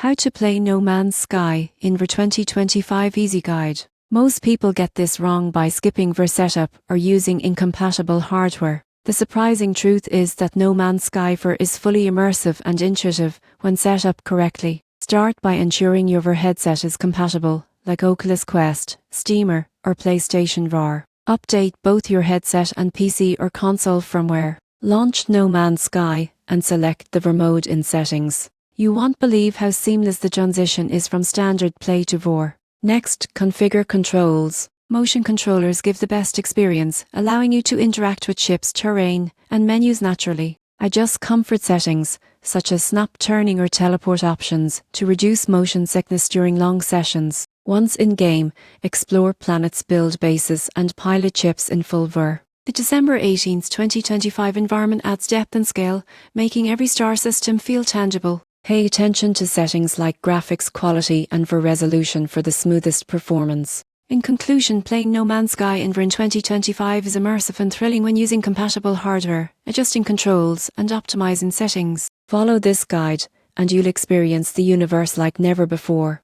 How to play No Man's Sky in Ver 2025 Easy Guide. Most people get this wrong by skipping Ver setup or using incompatible hardware. The surprising truth is that No Man's Sky Ver is fully immersive and intuitive when set up correctly. Start by ensuring your Ver headset is compatible, like Oculus Quest, Steamer, or PlayStation VR. Update both your headset and PC or console firmware. Launch No Man's Sky and select the Ver mode in Settings. You won't believe how seamless the transition is from standard play to VR. Next, configure controls. Motion controllers give the best experience, allowing you to interact with ships, terrain, and menus naturally. Adjust comfort settings, such as snap turning or teleport options, to reduce motion sickness during long sessions. Once in-game, explore planets, build bases, and pilot ships in full VR. The December 18, 2025 environment adds depth and scale, making every star system feel tangible. Pay attention to settings like graphics quality and Ver resolution for the smoothest performance. In conclusion, playing No Man's Sky in Ver 2025 is immersive and thrilling when using compatible hardware, adjusting controls, and optimizing settings. Follow this guide, and you'll experience the universe like never before.